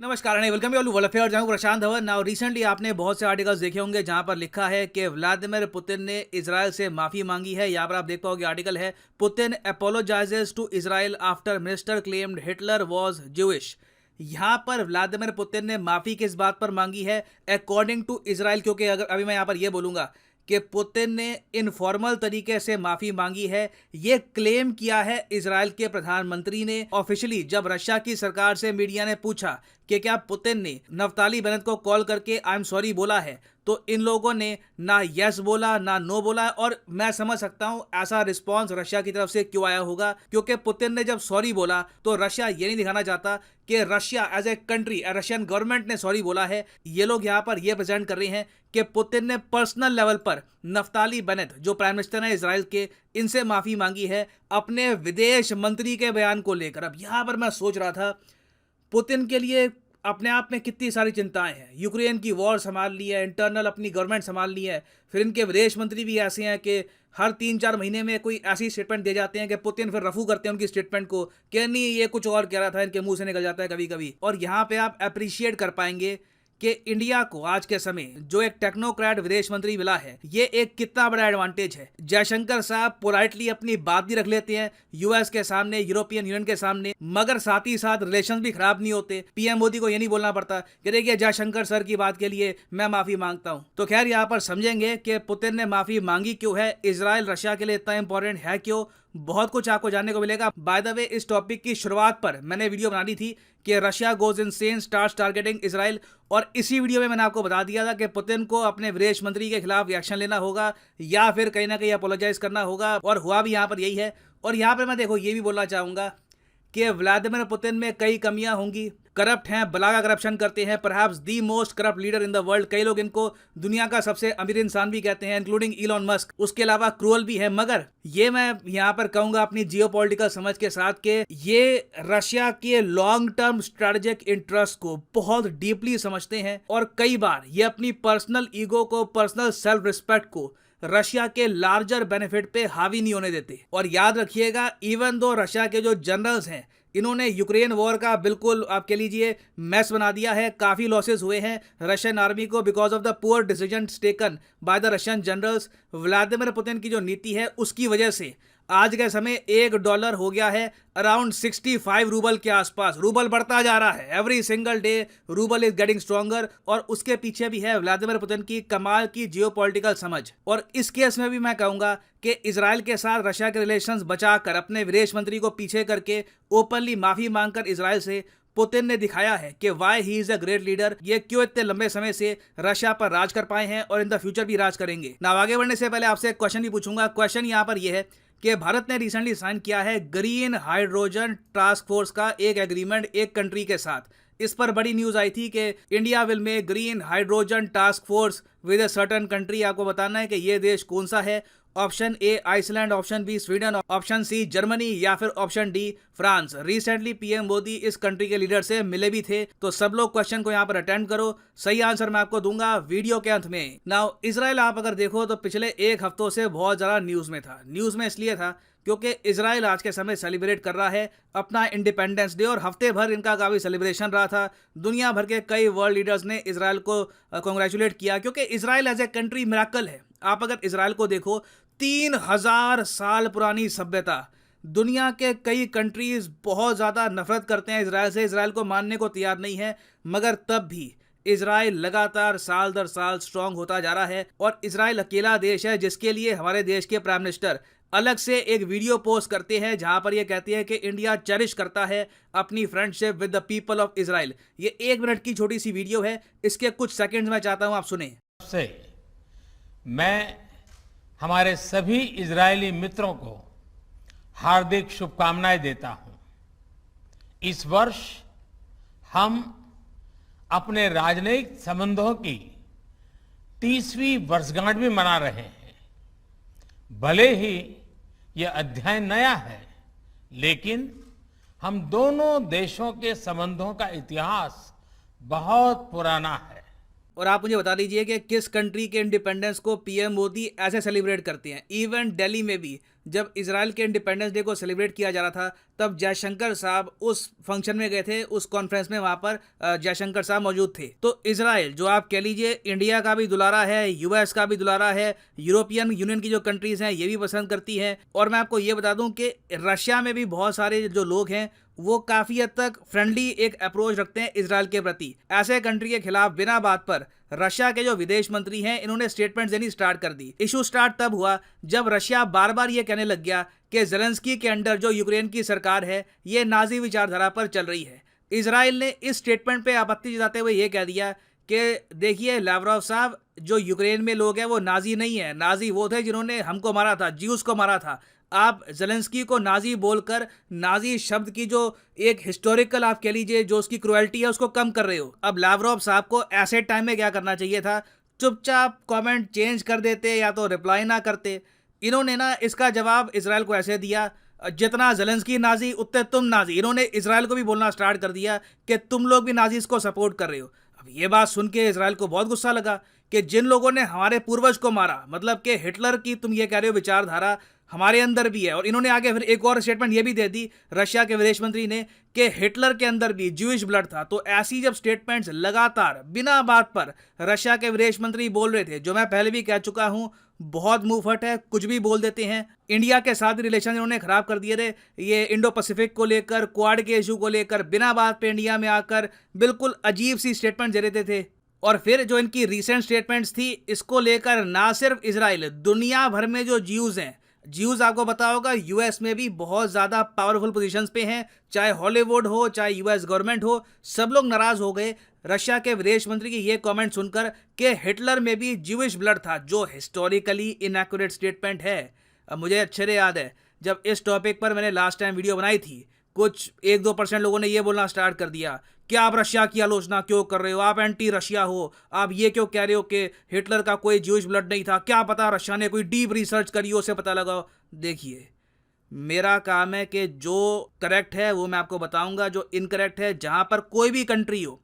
नमस्कार and welcome you world affairs. मैं प्रशांत Dhawan. Now recently आपने बहुत से आर्टिकल्स देखे होंगे जहां पर लिखा है कि व्लादिमीर पुतिन ने इजराइल से माफी मांगी है। यहाँ पर आप देख पाओगे आर्टिकल है, Putin apologises to Israel after minister claimed Hitler was Jewish. यहाँ पर व्लादिमीर पुतिन ने माफी किस बात पर मांगी है अकॉर्डिंग टू इजराइल, क्योंकि अगर अभी मैं यहाँ पर यह बोलूंगा कि पुतिन ने इनफॉर्मल तरीके से माफी मांगी है, ये क्लेम किया है इजराइल के प्रधानमंत्री ने ऑफिशियली। जब रशिया की सरकार से मीडिया ने पूछा कि क्या पुतिन ने नफ्ताली बेनेट को कॉल करके आई एम सॉरी बोला है, तो इन लोगों ने ना यस बोला ना नो बोला। और मैं समझ सकता हूं ऐसा रिस्पांस रशिया की तरफ से क्यों आया होगा, क्योंकि पुतिन ने जब सॉरी बोला तो रशिया ये नहीं दिखाना चाहता कि Russia as a country, Russian government ने सॉरी बोला है। ये लोग यहाँ पर ये प्रेजेंट कर रहे हैं कि पुतिन ने पर्सनल लेवल पर नफ्ताली बेनेट जो प्राइम मिनिस्टर है इसराइल के, इनसे माफी मांगी है अपने विदेश मंत्री के बयान को लेकर। अब यहाँ पर मैं सोच रहा था, पुतिन के लिए अपने आप में कितनी सारी चिंताएं हैं। यूक्रेन की वॉर संभाल ली है, इंटरनल अपनी गवर्नमेंट संभाल ली है, फिर इनके विदेश मंत्री भी ऐसे हैं कि हर 3-4 महीने में कोई ऐसी स्टेटमेंट दे जाते हैं कि पुतिन फिर रफू करते हैं उनकी स्टेटमेंट को, कि नहीं ये कुछ और कह रहा था, इनके मुंह से निकल जाता है कभी कभी। और यहाँ पे आप अप्रिशिएट कर पाएंगे कि इंडिया को आज के समय जो एक टेक्नोक्रेट विदेश मंत्री मिला है, ये एक कितना बड़ा एडवांटेज है। जयशंकर साहब पोलाइटली अपनी बात भी रख लेते हैं यूएस के सामने, यूरोपियन यूनियन के सामने, मगर साथ ही साथ रिलेशन भी खराब नहीं होते। पीएम मोदी को ये नहीं बोलना पड़ता कि देखिए जयशंकर सर की बात के लिए मैं माफी मांगता हूं। तो खैर यहाँ पर समझेंगे कि पुतिन ने माफी मांगी क्यों है, इजराइल रशिया के लिए इतना इंपॉर्टेंट है क्यों, बहुत कुछ आपको जानने को मिलेगा। बाय द वे, इस टॉपिक की शुरुआत पर मैंने वीडियो बना दी थी कि Russia goes insane starts targeting Israel, और इसी वीडियो में मैंने आपको बता दिया था कि पुतिन को अपने विदेश मंत्री के खिलाफ एक्शन लेना होगा या फिर कहीं ना कहीं अपोलोजाइज करना होगा, और हुआ भी यहाँ पर यही है। और यहाँ पर मैं देखो ये भी बोलना चाहूंगा कि व्लादिमीर पुतिन में कई कमियां होंगी, करप्ट हैं, बलागा करप्शन करते हैं, perhaps the most corrupt leader in the world. कई लोग इनको दुनिया का सबसे अमीर इंसान भी कहते हैं, इंक्लूडिंग इलॉन मस्क। उसके अलावा क्रूअल भी है, मगर ये मैं यहाँ पर कहूंगा अपनी जियोपॉलिटिकल समझ के साथ कि ये रशिया के लॉन्ग टर्म स्ट्रेटेजिक इंटरेस्ट को बहुत डीपली समझते हैं, और कई बार ये अपनी पर्सनल ईगो को, पर्सनल सेल्फ रिस्पेक्ट को रशिया के लार्जर बेनिफिट पे हावी नहीं होने देते। और याद रखिएगा, इवन दो रशिया के जो जनरल्स हैं, इन्होंने यूक्रेन वॉर का बिल्कुल आप कह लीजिए मैस बना दिया है। काफ़ी लॉसेस हुए हैं रशियन आर्मी को because of the poor decisions taken by the Russian generals. Vladimir Putin की जो नीति है उसकी वजह से आज के समय $1 हो गया है अराउंड 65 रूबल के आसपास। रूबल बढ़ता जा रहा है, every single day rouble is getting stronger. और उसके पीछे भी है व्लादिमीर पुतिन की कमाल की जियोपॉलिटिकल समझ। और इस केस में भी मैं कहूंगा कि इजराइल के साथ रशिया के रिलेशंस बचाकर, अपने विदेश मंत्री को पीछे करके, ओपनली माफी मांगकर इजराइल से पुतिन ने दिखाया है कि why he is a great leader. ये क्यों इतने लंबे समय से रशिया पर राज कर पाए हैं और इन द फ्यूचर भी राज करेंगे। ना आगे बढ़ने से पहले आपसे एक क्वेश्चन भी पूछूंगा। क्वेश्चन यहाँ पर यह है कि भारत ने रिसेंटली साइन किया है ग्रीन हाइड्रोजन टास्क फोर्स का एक एग्रीमेंट एक कंट्री के साथ। इस पर बड़ी न्यूज आई थी कि India will make green hydrogen task force with a certain country. आपको बताना है कि ये देश कौन सा है। Option A Iceland, option B Sweden, option C Germany, या फिर option D France. Recently PM Modi इस कंट्री के लीडर से मिले भी थे, तो सब लोग क्वेश्चन को यहाँ पर अटेंड करो। सही आंसर मैं आपको दूंगा वीडियो के अंत में। नाउ इजराइल आप अगर देखो तो पिछले एक हफ्तों से बहुत ज्यादा न्यूज में था। न्यूज में इसलिए था क्योंकि इजराइल आज के समय सेलिब्रेट कर रहा है अपना इंडिपेंडेंस डे, और हफ्ते भर इनका काफी सेलिब्रेशन रहा था। दुनिया भर के कई वर्ल्ड लीडर्स ने इजराइल को कॉन्ग्रेचुलेट किया, क्योंकि Israel as a country miracle है। आप अगर इजराइल को देखो, 3000 साल पुरानी सभ्यता। दुनिया के कई कंट्रीज बहुत ज़्यादा नफरत करते हैं इजराइल से, इजराइल को मानने को तैयार नहीं है, मगर तब भी इजराइल लगातार साल दर साल स्ट्रांग होता जा रहा है। और इजराइल अकेला देश है जिसके लिए हमारे देश के प्राइम मिनिस्टर अलग से एक वीडियो पोस्ट करते हैं जहां पर यह कहती है कि इंडिया चेरिश करता है अपनी friendship with the people of Israel. ये 1 मिनट की छोटी सी वीडियो है, इसके कुछ सेकंड्स में चाहता हूं आप सुने। मैं हमारे सभी इजरायली मित्रों को हार्दिक शुभकामनाएं देता हूं। इस वर्ष हम अपने राजनयिक संबंधों की 30वीं वर्षगांठ भी मना रहे हैं। भले ही यह अध्याय नया है, लेकिन हम दोनों देशों के संबंधों का इतिहास बहुत पुराना है। और आप मुझे बता दीजिए कि किस कंट्री के इंडिपेंडेंस को पीएम मोदी ऐसे सेलिब्रेट करते हैं। इवन दिल्ली में भी जब इजराइल के इंडिपेंडेंस डे को सेलिब्रेट किया जा रहा था, तब जयशंकर साहब उस फंक्शन में गए थे, उस कॉन्फ्रेंस में। वहां पर जयशंकर साहब मौजूद थे। तो इजराइल, जो आप कह लीजिए इंडिया का भी दुलारा है, यूएस का भी दुलारा है, यूरोपियन यूनियन की जो कंट्रीज हैं ये भी पसंद करती हैं। और मैं आपको ये बता दूं कि रशिया में भी बहुत सारे जो लोग हैं वो काफी हद तक फ्रेंडली एक अप्रोच रखते हैं इजराइल के प्रति। ऐसे कंट्री के खिलाफ बिना बात पर रशिया के जो विदेश मंत्री हैं इन्होंने स्टेटमेंट देनी स्टार्ट कर दी। इशू स्टार्ट तब हुआ जब रशिया बार बार ये कहने लग गया कि जेलेंस्की के अंडर जो यूक्रेन की सरकार है ये नाजी विचारधारा पर चल रही है। इजराइल ने इस स्टेटमेंट पे आपत्ति जताते हुए ये कह दिया कि देखिए लावरोव साहब, जो यूक्रेन में लोग हैं वो नाजी नहीं है, नाजी वो थे जिन्होंने हमको मारा था, ज्यूस को मारा था। आप जेलेंस्की को नाजी बोलकर नाजी शब्द की जो एक हिस्टोरिकल आप कह लीजिए जो उसकी क्रुएल्टी है उसको कम कर रहे हो। अब लावरोव साहब को ऐसे टाइम में क्या करना चाहिए था, चुपचाप कमेंट चेंज कर देते या तो रिप्लाई ना करते। इन्होंने ना इसका जवाब इजराइल को ऐसे दिया, जितना जेलेंस्की नाजी उतने तुम नाजी। इन्होंने इजराइल को भी बोलना स्टार्ट कर दिया कि तुम लोग भी नाजीज को सपोर्ट कर रहे हो। अब ये बात सुन के इजराइल को बहुत गुस्सा लगा कि जिन लोगों ने हमारे पूर्वज को मारा, मतलब कि हिटलर की तुम ये कह रहे हो विचारधारा हमारे अंदर भी है। और इन्होंने आगे फिर एक और स्टेटमेंट ये भी दे दी रशिया के विदेश मंत्री ने कि हिटलर के अंदर भी ज्यूइश ब्लड था। तो ऐसी जब स्टेटमेंट्स लगातार बिना बात पर रशिया के विदेश मंत्री बोल रहे थे, जो मैं पहले भी कह चुका हूं बहुत मुंह फट है, कुछ भी बोल देते हैं। इंडिया के साथ रिलेशन इन्होंने खराब कर दिए थे, ये इंडो पैसिफिक को लेकर, क्वाड के इशू को लेकर बिना बात पे इंडिया में आकर बिल्कुल अजीब सी स्टेटमेंट दे रहे थे। और फिर जो इनकी रिसेंट स्टेटमेंट्स थी इसको लेकर ना सिर्फ इजराइल, दुनिया भर में जो ज्यूज हैं, ज्यूज आपको पता होगा यूएस में भी बहुत ज्यादा पावरफुल पोजीशंस पे हैं, चाहे हॉलीवुड हो चाहे यूएस गवर्नमेंट हो, सब लोग नाराज हो गए रशिया के विदेश मंत्री की ये कमेंट सुनकर कि हिटलर में भी ज्यूइश ब्लड था, जो हिस्टोरिकली इनएक्यूरेट स्टेटमेंट है। अब मुझे अच्छे से याद है जब इस टॉपिक पर मैंने लास्ट टाइम वीडियो बनाई थी, कुछ 1-2% लोगों ने ये बोलना स्टार्ट कर दिया कि आप रशिया की आलोचना क्यों कर रहे हो, आप एंटी रशिया हो, आप ये क्यों कह रहे हो कि हिटलर का कोई ज्यूइश ब्लड नहीं था, क्या पता रशिया ने कोई डीप रिसर्च करी हो उसे पता लगाओ। देखिए, मेरा काम है कि जो करेक्ट है वो मैं आपको बताऊंगा, जो इनकरेक्ट है जहां पर कोई भी कंट्री हो,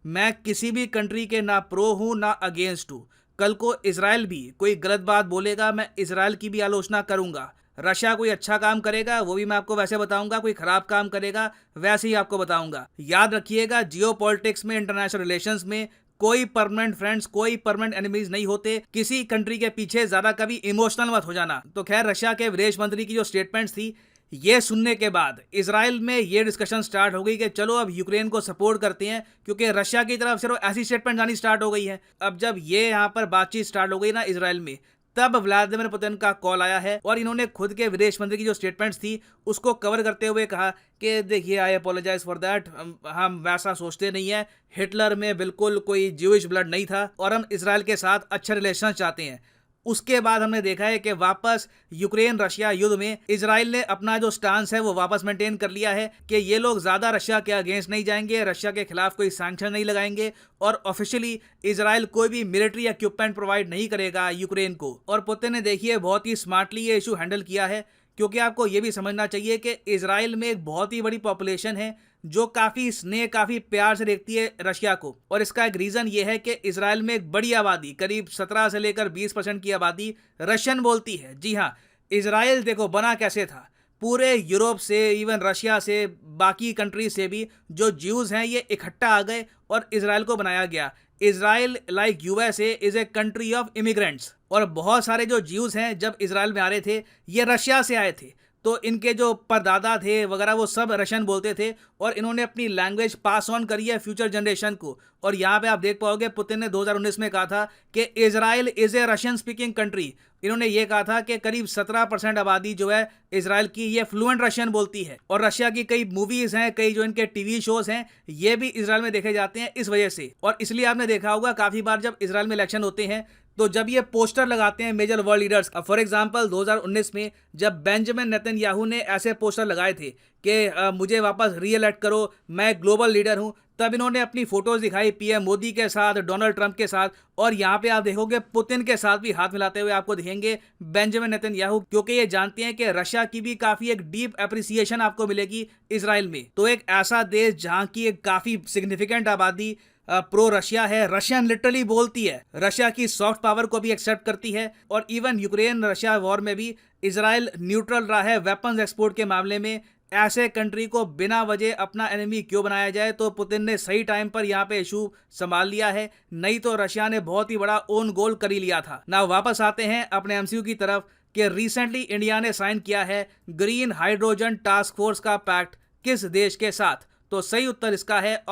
मैं किसी भी कंट्री के ना प्रो हूं ना अगेंस्ट हूं। कल को इजराइल भी कोई गलत बात बोलेगा, मैं इजराइल की भी आलोचना करूंगा। रशिया कोई अच्छा काम करेगा वो भी मैं आपको वैसे बताऊंगा, कोई खराब काम करेगा वैसे ही आपको बताऊंगा। याद रखिएगा, जियोपॉलिटिक्स में, इंटरनेशनल रिलेशंस में कोई परमानेंट फ्रेंड्स, कोई परमानेंट एनिमीज नहीं होते। किसी कंट्री के पीछे ज्यादा कभी इमोशनल मत हो जाना। तो खैर, रशिया के विदेश मंत्री की जो स्टेटमेंट्स थी ये सुनने के बाद इजराइल में ये डिस्कशन स्टार्ट हो गई कि चलो अब यूक्रेन को सपोर्ट करते हैं, क्योंकि रशिया की तरफ सिर्फ ऐसी स्टेटमेंट आनी स्टार्ट हो गई है। अब जब ये यहाँ पर बातचीत स्टार्ट हो गई ना इजराइल में, तब व्लादिमीर पुतिन का कॉल आया है और इन्होंने खुद के विदेश मंत्री की जो स्टेटमेंट्स थी उसको कवर करते हुए कहा कि देखिए, आई अपोलोजाइज फॉर दैट, हम वैसा सोचते नहीं है, हिटलर में बिल्कुल कोई ज्यूइश ब्लड नहीं था और हम इजराइल के साथ अच्छे रिलेशन चाहते हैं। उसके बाद हमने देखा है कि वापस यूक्रेन रशिया युद्ध में इजराइल ने अपना जो स्टांस है वो वापस मेंटेन कर लिया है कि ये लोग ज्यादा रशिया के अगेंस्ट नहीं जाएंगे, रशिया के खिलाफ कोई सैंक्शन नहीं लगाएंगे और ऑफिशियली इजराइल कोई भी मिलिट्री इक्विपमेंट प्रोवाइड नहीं करेगा यूक्रेन को। और पुतिन ने देखिए बहुत ही स्मार्टली ये इशू हैंडल किया है, क्योंकि आपको ये भी समझना चाहिए कि इजराइल में एक बहुत ही बड़ी पॉपुलेशन है जो काफी स्नेह, काफी प्यार से देखती है रशिया को। और इसका एक रीजन ये है कि इजराइल में एक बड़ी आबादी, करीब 17 से लेकर 20% की आबादी रशियन बोलती है। जी हाँ, इजराइल देखो बना कैसे था, पूरे यूरोप से, इवन रशिया से, बाकी कंट्री से भी जो ज्यूज हैं ये इकट्ठा आ गए और इजराइल को बनाया गया। Israel like USA is a country of immigrants. और बहुत सारे जो ज्यूज हैं जब इजराइल में आ रहे थे ये रशिया से आए थे, तो इनके जो परदादा थे वगैरह वो सब रशियन बोलते थे और इन्होंने अपनी लैंग्वेज पास ऑन करी है फ्यूचर जनरेशन को। और यहाँ पे आप देख पाओगे पुतिन ने 2019 में कहा था कि Israel is a Russian speaking country. इन्होंने ये कहा था कि करीब 17% आबादी जो है इजराइल की ये फ्लुएंट रशियन बोलती है। और रशिया की कई मूवीज हैं, कई जो इनके टीवी शोज हैं ये भी इजराइल में देखे जाते हैं इस वजह से। और इसलिए आपने देखा होगा काफी बार जब इजराइल में इलेक्शन होते हैं तो जब ये पोस्टर लगाते हैं major world leaders, for example 2019 में जब बेंजामिन नेतन्याहू ने ऐसे पोस्टर लगाए थे कि मुझे वापस रीइलेक्ट करो, मैं ग्लोबल लीडर हूं, तब इन्होंने अपनी फोटोज दिखाई पीएम मोदी के साथ, डोनाल्ड ट्रंप के साथ, और यहाँ पे आप देखोगे पुतिन के साथ भी हाथ मिलाते हुए आपको दिखेंगे बेंजामिन नेतन्याहू, क्योंकि ये जानते हैं कि रशिया की भी काफी एक डीप एप्रिसिएशन आपको मिलेगी इजराइल में। तो एक ऐसा देश जहाँ की एक काफी सिग्निफिकेंट आबादी प्रो रशिया है, रशियन लिटरली बोलती है, रशिया की सॉफ्ट पावर को भी एक्सेप्ट करती है, और इवन यूक्रेन रशिया वॉर में भी इजराइल न्यूट्रल रहा है वेपन्स एक्सपोर्ट के मामले में। ऐसे कंट्री को बिना वजह अपना एनिमी क्यों बनाया जाए? तो पुतिन ने सही टाइम पर यहाँ पे इशू संभाल लिया है, नहीं तो रशिया ने बहुत ही बड़ा ओन गोल कर ही लिया था ना। वापस आते हैं अपने एमसीयू की तरफ कि रिसेंटली इंडिया ने साइन किया है ग्रीन हाइड्रोजन टास्क फोर्स का पैक्ट किस देश के साथ? तो सही उत्तर इसका है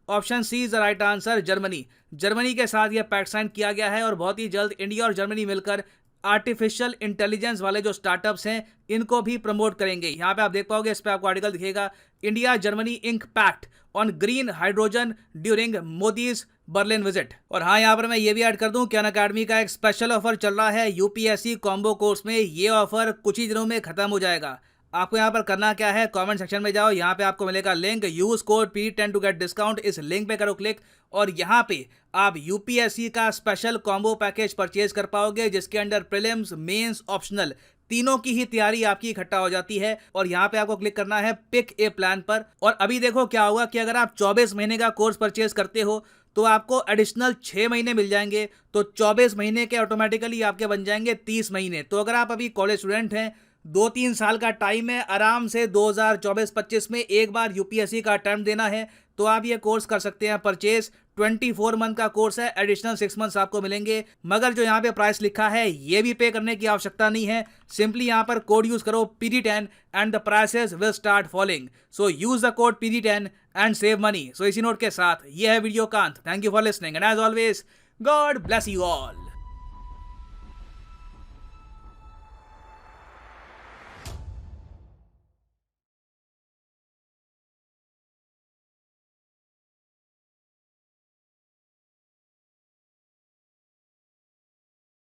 option C is the right answer, Germany के साथ यह पैक्ट साइन किया गया है। और बहुत ही जल्द इंडिया और जर्मनी मिलकर आर्टिफिशियल इंटेलिजेंस वाले जो स्टार्टअप्स हैं इनको भी प्रमोट करेंगे। यहाँ पे आप देख पाओगे, इस पे आपको आर्टिकल दिखेगा, India Germany ink pact on green hydrogen during Modi's Berlin visit. और हाँ, यहाँ पर मैं ये भी ऐड कर दूं कि अनअकैडमी का एक स्पेशल ऑफर चल रहा है यूपीएससी कॉम्बो कोर्स में। ये ऑफर कुछ ही दिनों में खत्म हो जाएगा। आपको यहाँ पर करना क्या है, कमेंट सेक्शन में जाओ, यहाँ पे आपको मिलेगा link, use code P10 to get discount. इस लिंक पे करो क्लिक और यहाँ पे आप यूपीएससी का स्पेशल कॉम्बो पैकेज परचेज कर पाओगे, जिसके अंडर प्रीलिम्स, मेंस, ऑप्शनल तीनों की ही तैयारी आपकी इकट्ठा हो जाती है। और यहाँ पे आपको क्लिक करना है पिक ए प्लान पर। और अभी देखो क्या होगा कि अगर आप 24 महीने का कोर्स परचेज करते हो तो आपको एडिशनल 6 महीने मिल जाएंगे, तो 24 महीने के ऑटोमेटिकली आपके बन जाएंगे 30 महीने। तो अगर आप अभी कॉलेज स्टूडेंट हैं, 2-3 साल का टाइम है, आराम से 2024-25 में एक बार यूपीएससी का अटेम्प्ट देना है, तो आप ये कोर्स कर सकते हैं परचेज। 24 मंथ का कोर्स है, एडिशनल 6 मंथ्स आपको मिलेंगे। मगर जो यहाँ पे प्राइस लिखा है ये भी पे करने की आवश्यकता नहीं है, सिंपली यहाँ पर कोड यूज करो PD10 and the prices will start falling. So use the code PD10 and save money. So इसी नोट के साथ ये है वीडियो का अंत। Thank you for listening and as always God bless you all.